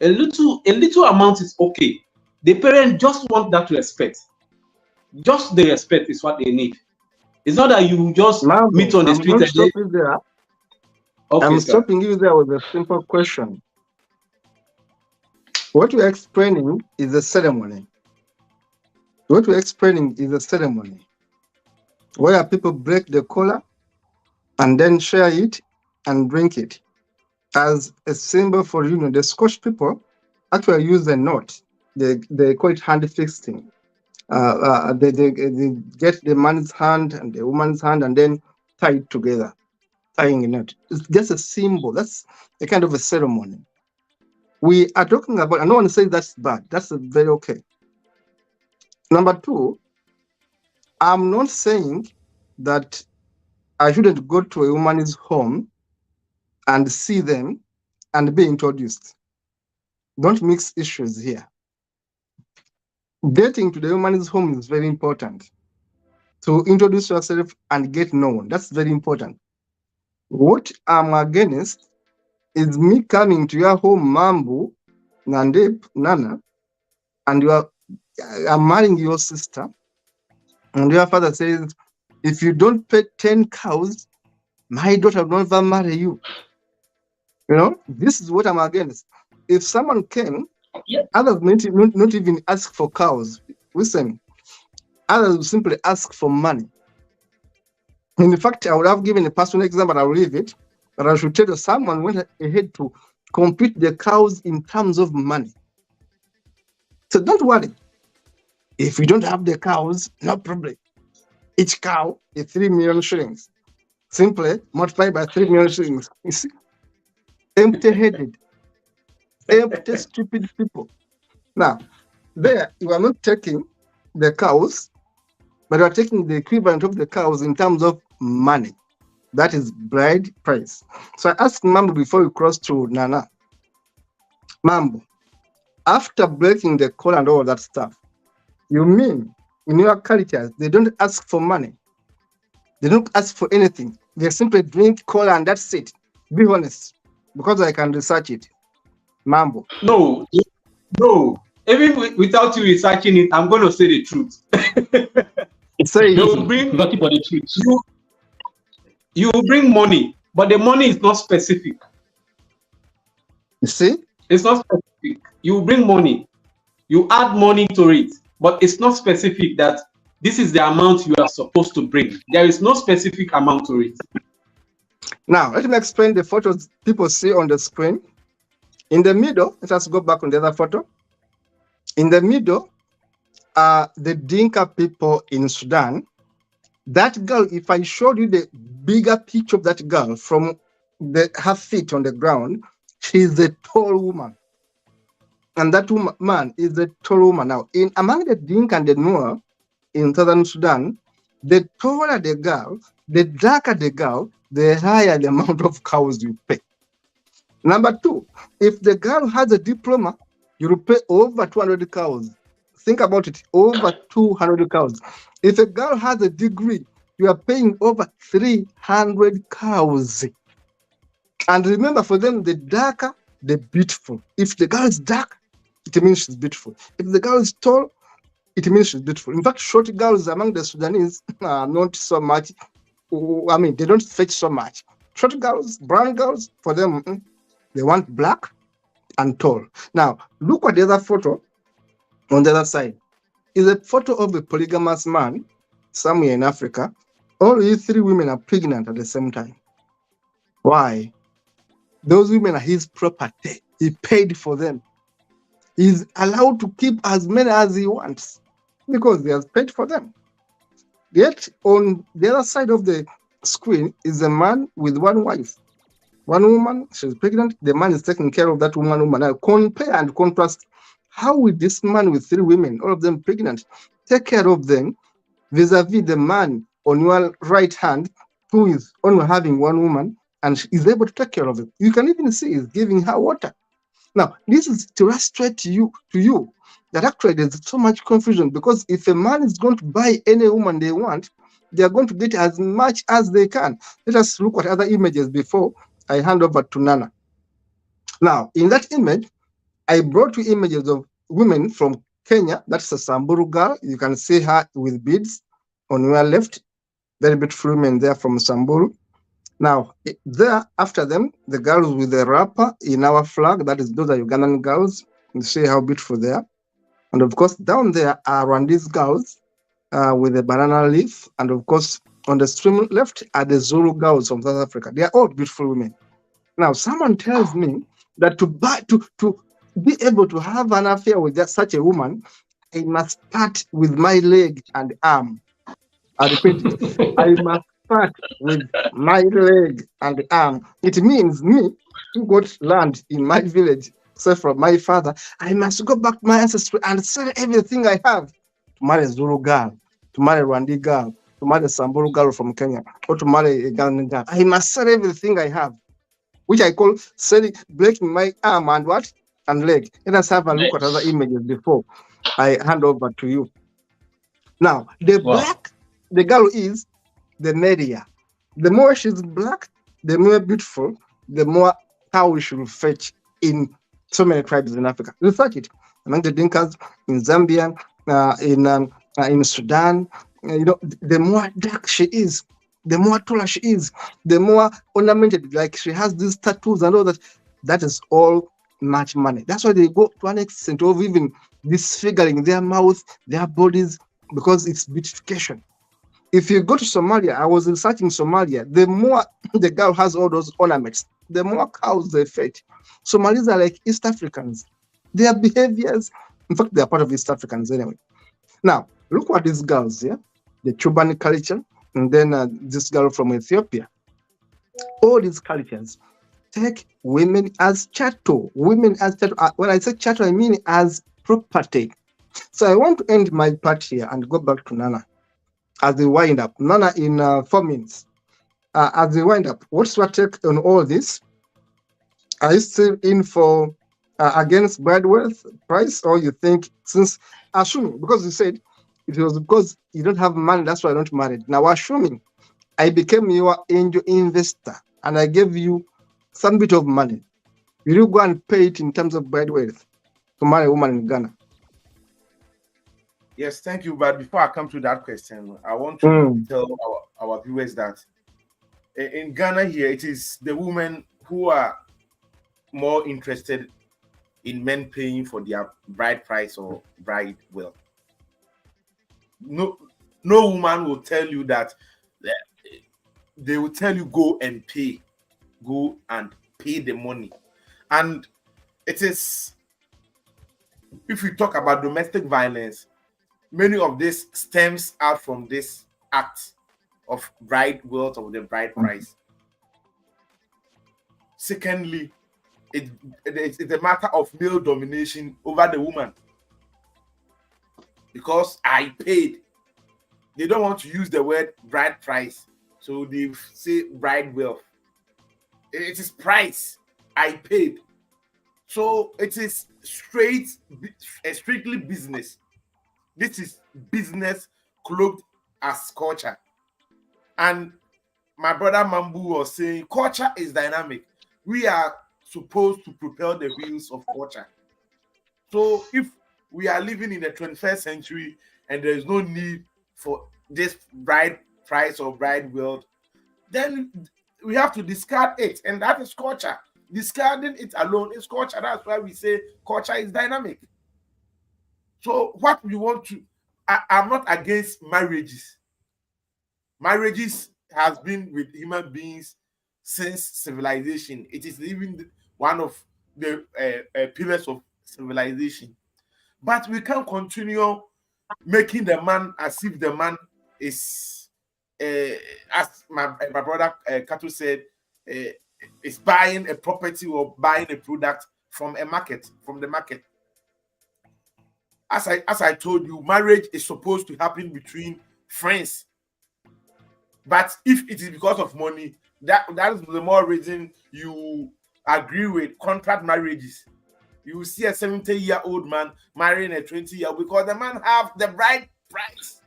A little amount is okay. The parents just want that respect. Just the respect is what they need. It's not that you just meet on the street I'm and stop you there. okay, I'm sir. stopping you there with a simple question. What you're explaining is a ceremony. What we're explaining is a ceremony where people break the collar and then share it and drink it as a symbol for union. The Scotch people actually use a knot. They call it hand fixing. They get the man's hand and the woman's hand and then tie it together, tying a knot. It's just a symbol. That's a kind of a ceremony. We are talking about, I don't want to say that's bad. That's very okay. Number two, I'm not saying that I shouldn't go to a woman's home and see them and be introduced. Don't mix issues here. Getting to the woman's home is very important. To introduce yourself and get known, that's very important. What I'm against is me coming to your home, Mambu, Nandep, Nana, and I'm marrying your sister, and your father says, if you don't pay 10 cows, my daughter will never marry you. You know, this is what I'm against. If someone came, others not even ask for cows. Listen, others will simply ask for money. In fact, I would have given a personal example, but I'll leave it. But I should tell you, someone went ahead to compete the cows in terms of money. So don't worry. If you don't have the cows, no problem. Each cow is 3 million shillings. Simply multiply by 3 million shillings. You see? Empty-headed, empty, stupid people. Now, there, you are not taking the cows, but you are taking the equivalent of the cows in terms of money. That is bride price. So I asked Mambo before we cross to Nana. Mambo, after breaking the collar and all that stuff, you mean in your cultures, they don't ask for money? They don't ask for anything. They simply drink cola and that's it. Be honest, because I can research it. Mambo. No. Even without you researching it, I'm going to say the truth. Say nothing but the truth. You bring money, but the money is not specific. You see? It's not specific. You bring money, you add money to it, but it's not specific that this is the amount you are supposed to bring. There is no specific amount to it. Now, let me explain the photos people see on the screen. In the middle, let us go back on the other photo. In the middle are the Dinka people in Sudan. That girl, if I showed you the bigger picture of that girl from her feet on the ground, she's a tall woman. And that man is a tall woman. Now, among the Dinka and the Nuer in southern Sudan, the taller the girl, the darker the girl, the higher the amount of cows you pay. Number two, if the girl has a diploma, you will pay over 200 cows. Think about it, over 200 cows. If a girl has a degree, you are paying over 300 cows. And remember, for them, the darker, the beautiful. If the girl is dark, it means she's beautiful. If the girl is tall, it means she's beautiful. In fact, short girls among the Sudanese are not so much. I mean, they don't fetch so much. Short girls, brown girls, for them, they want black and tall. Now, look at the other photo on the other side. Is a photo of a polygamous man somewhere in Africa. All these three women are pregnant at the same time. Why? Those women are his property. He paid for them. He's allowed to keep as many as he wants because he has paid for them. Yet on the other side of the screen is a man with one wife. One woman, she's pregnant, the man is taking care of that woman. Now compare and contrast. How will this man with three women, all of them pregnant, take care of them vis-a-vis the man on your right hand who is only having one woman and is able to take care of it? You can even see he's giving her water. Now, this is to illustrate to you that actually there's so much confusion, because if a man is going to buy any woman they want, they are going to get as much as they can. Let us look at other images before I hand over to Nana. Now, in that image, I brought you images of women from Kenya, that's a Samburu girl. You can see her with beads on your left. Very beautiful women there from Samburu. Now, there after them, the girls with the wrapper in our flag, that is, those are Ugandan girls. You see how beautiful they are. And of course, down there are Rwandese girls with the banana leaf. And of course, on the extreme left are the Zulu girls from South Africa. They are all beautiful women. Now, someone tells me that to be able to have an affair with such a woman, I must start with my leg and arm. I repeat it. I must start with my leg and arm. It means me, who got land in my village, except from my father, I must go back to my ancestry and sell everything I have to marry a Zulu girl, to marry a Rwandi girl, to marry a Samburu girl from Kenya, or to marry a Ghanaian girl. I must sell everything I have, which I call selling, breaking my arm and what? And leg. Let us have a look at other images before I hand over to you. Now, the black the girl is, the merrier. The more she's black, the more beautiful, the more how we should fetch in so many tribes in Africa. Research it. Among the Dinkas, in Zambia, in Sudan, the more dark she is, the more taller she is, the more ornamented, like she has these tattoos and all that. That is all much money. That's why they go to an extent of even disfiguring their mouth, their bodies, because it's beautification. If you go to Somalia, I was researching Somalia, the more the girl has all those ornaments, the more cows they fed. Somalis are like East Africans. Their behaviors, in fact, they are part of East Africans anyway. Now, look at these girls here, the Cuban culture, and then this girl from Ethiopia. All these cultures take women as chattel. Women as chattel. When I say chattel, I mean as property. So I want to end my part here and go back to Nana as they wind up. Nana, in 4 minutes, as they wind up, what's your take on all this? Are you still in for against bride wealth price, or you think, since assuming, because you said it was because you don't have money, that's why I don't marry. Now, assuming I became your angel investor and I gave you some bit of money, will you go and pay it in terms of bride wealth to marry a woman in Ghana? Yes, thank you. But before I come to that question, I want to tell our viewers that in Ghana here, it is the women who are more interested in men paying for their bride price or bride wealth. No woman will tell you that. They will tell you go and pay the money. And it is, if we talk about domestic violence, many of this stems out from this act of bride wealth or the bride price. Secondly, it's a matter of male domination over the woman. Because I paid. They don't want to use the word bride price. So they say bride wealth. It is price. I paid. So it is strictly business. This is business cloaked as culture. And my brother Mambu was saying culture is dynamic. We are supposed to propel the wheels of culture. So if we are living in the 21st century and there is no need for this bride price or bride wealth, then we have to discard it, and that is culture. Discarding it alone is culture. That's why we say culture is dynamic. So what we want to, I'm not against marriages. Marriages has been with human beings since civilization. It is even one of the pillars of civilization. But we can't continue making the man as if the man is, as my brother Kato said, is buying a property or buying a product from the market. As I told you, marriage is supposed to happen between friends. But if it is because of money, that is the more reason you agree with contract marriages. You will see a 70-year-old man marrying a 20-year-old because the man have the bride price.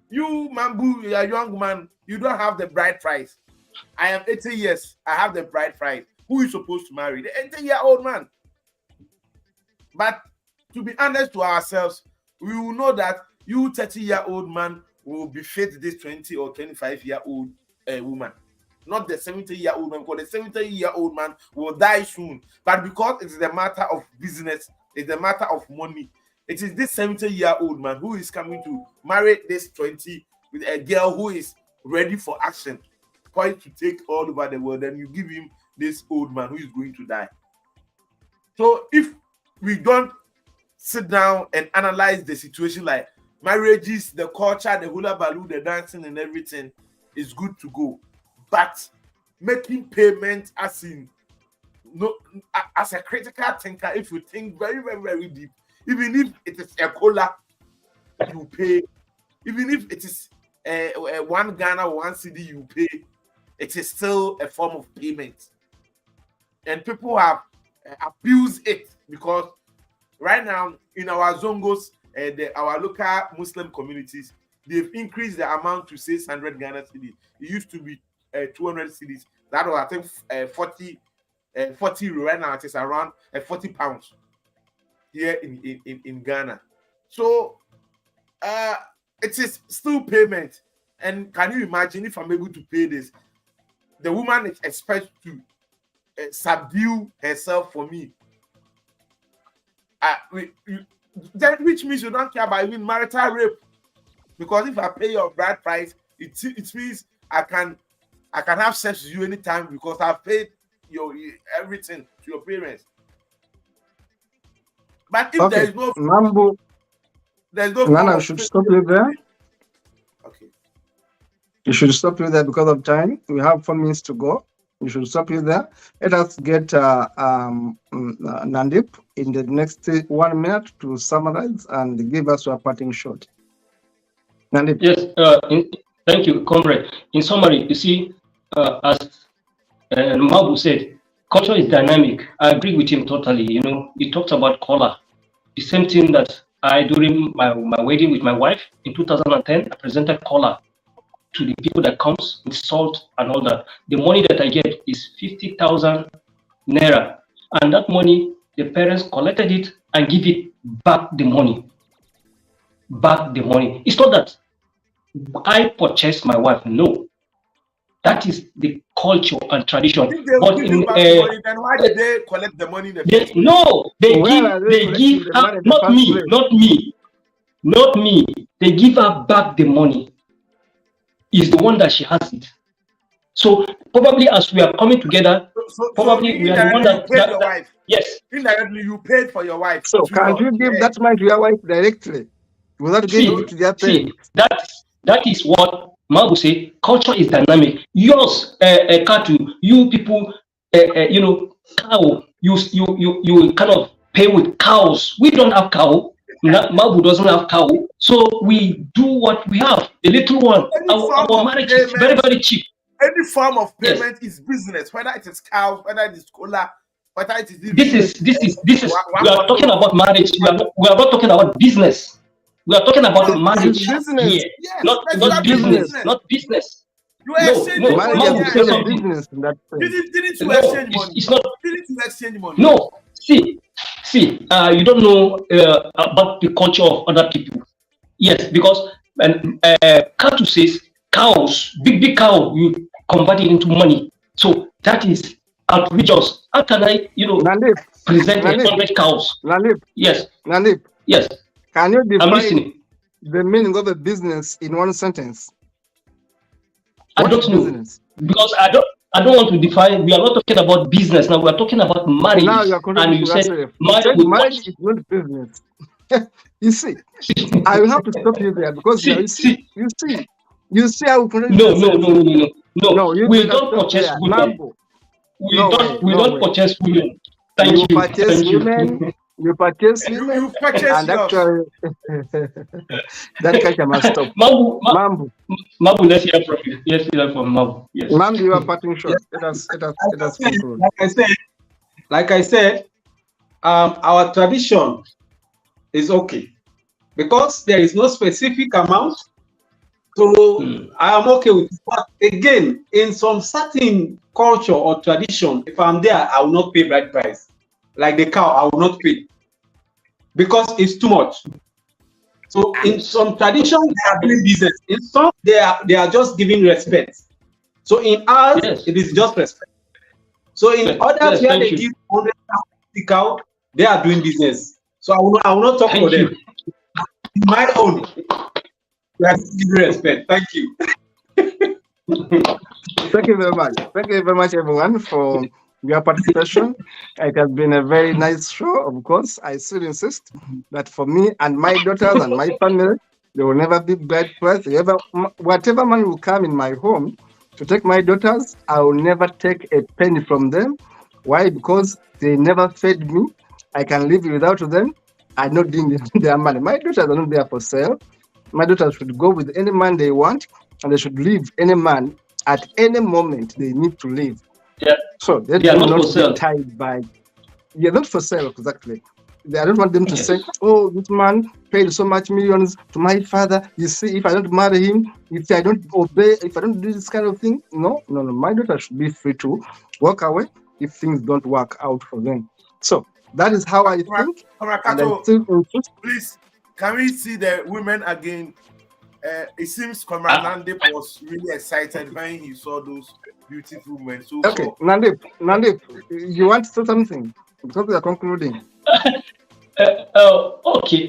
You, Mambu, you're a young man, you don't have the bride price. I am 80 years, I have the bride price. Who is supposed to marry? The 80-year-old man. But to be honest to ourselves, we will know that you 30-year-old man will befit this 20 or 25-year-old woman, not the 70-year-old man, because the 70-year-old man will die soon. But because it's a matter of business, it's a matter of money, it is this 70-year-old man who is coming to marry this 20 with a girl who is ready for action, poised to take all over the world, and you give him this old man who is going to die. So if we don't sit down and analyze the situation, like marriages, the culture, the hula baloo, the dancing and everything is good to go, but making payment as in as a critical thinker, if you think very, very, very deep, even if it is a cola, you pay. Even if it is a 1 Ghana or 1 CD, you pay. It is still a form of payment, and people have abused it, because right now in our zongos, our local Muslim communities, they've increased the amount to 600 Ghana cedis. It used to be 200 cedis. That was, I think, 40 right now. It is around 40 pounds here in Ghana. So it is still payment. And can you imagine if I'm able to pay this? The woman is expected to subdue herself for me. That which means you don't care about even marital rape, because if I pay your bride price, it means I can have sex with you anytime, because I've paid your everything to your parents. But if there is no Mambo, there's no Nana, should stop you there. Okay. You should stop you there because of time. We have 4 minutes to go. You should stop you there. Let us get Nandip in the next 1 minute to summarize and give us your parting shot. Nandip. Yes, thank you, comrade. In summary, you see, as Mabu said, culture is dynamic. I agree with him totally. You know, he talked about color. The same thing that I, during my wedding with my wife in 2010, I presented color to the people that comes with salt and all that. The money that I get is 50,000 naira, and that money the parents collected it and give it back the money. Back the money. It's not that I purchased my wife. No, that is the culture and tradition. If they But give in you back the money, then why did they collect the money in the first place? no, they Where are they give collecting the her, money in the not first me, place? not me. They give her back the money. Is the one that she has it. So probably as we are coming together, probably we are the one you paid your wife. Yes. Indirectly, you paid for your wife. So can't you give that money to your wife directly without giving it to their parents? That is what Mabu say. Culture is dynamic. Yours, Kato, you people, you know, cow. You kind of pay with cows. We don't have cow. Mabu doesn't have cow, so we do what we have. The little one, our marriage is very, very cheap. Any form of payment is business, whether it is cows, whether it is cola, whether it is this is we are talking about marriage. We are not talking about business. We are talking about marriage here. Yes, not business. Not business. You exchange money. Marriage is a business in that sense. Didn't you exchange money? It's not. Didn't you exchange money? No. See, you don't know about the culture of other people. Yes, because Kato says cows, big cow, you convert it into money. So that is outrageous. How can I, Nandip, present 100 cows? Nandip, Yes. Nandip, yes. Can you I'm define listening. the meaning of a business in 1 sentence? I don't know, because I don't want to define. We are not talking about business now. We are talking about marriage. Now you are and you said marriage is not business. You see, I will have to stop you there because you see how we connect. No. We don't purchase women. We don't purchase women. Thank you. Purchase women. You purchase women. You purchase and actually, that culture must stop. Mabu, let's hear from you. Let's hear from Mabu. Yes. Mambu, you are parting short. Let us conclude. Like I said, our tradition is okay because there is no specific amount, so I am okay with it. But again, in some certain culture or tradition, if I'm there, I will not pay bride price. Like the cow, I will not pay. because it's too much. So in some traditions they are doing business. In some they are just giving respect. So in ours it is just respect. So in others where they give 100,000 cow, they are doing business. So I will not talk for them. In my own, we are giving respect. Thank you. Thank you very much. Thank you very much, everyone, for your participation. It has been a very nice show. Of course, I still insist that for me and my daughters and my family, there will never be bad press. Whatever man will come in my home to take my daughters, I will never take a penny from them. Why? Because they never fed me. I can live without them. I not doing their money. My daughters are not there for sale. My daughters should go with any man they want, and they should leave any man at any moment they need to leave. Yeah. So they are not for sale. Tied by. They're not for sale, exactly. I don't want them to say, "Oh, this man paid so much millions to my father. You see, if I don't marry him, if I don't obey, if I don't do this kind of thing, no. My daughter should be free to walk away if things don't work out for them." So that is how I think. And I still insist. Please, can we see the women again? It seems Comrade Nandip was really excited when he saw those beautiful women. So, okay, Nandip, you want to say something? Because we are concluding. Okay.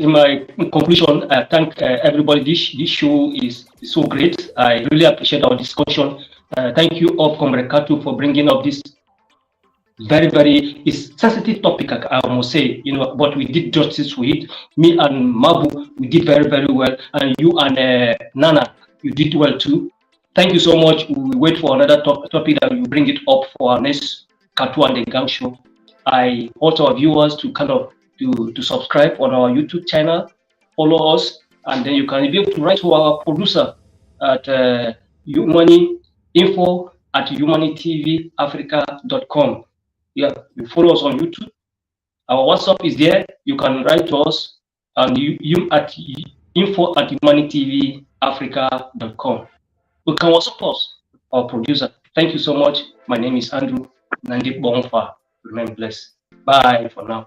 In my conclusion, I thank everybody. This show is so great. I really appreciate our discussion. Thank you all, Comrade Kato, for bringing up this very sensitive topic, I must say, but we did justice with it. Me and Mabu, we did very well, and you and Nana, you did well too. Thank you so much. We wait for another topic that you bring it up for our next Kato and the Gang show. I want our viewers to to subscribe on our YouTube channel, follow us, and then you can be able to write to our producer at info@humanitytvafrica.com. Yeah, you follow us on YouTube. Our WhatsApp is there. You can write to us and you at info@humanitytvafrica.com. You can WhatsApp us, our producer. Thank you so much. My name is Andrew Nandip Bonfa. Remain blessed. Bye for now.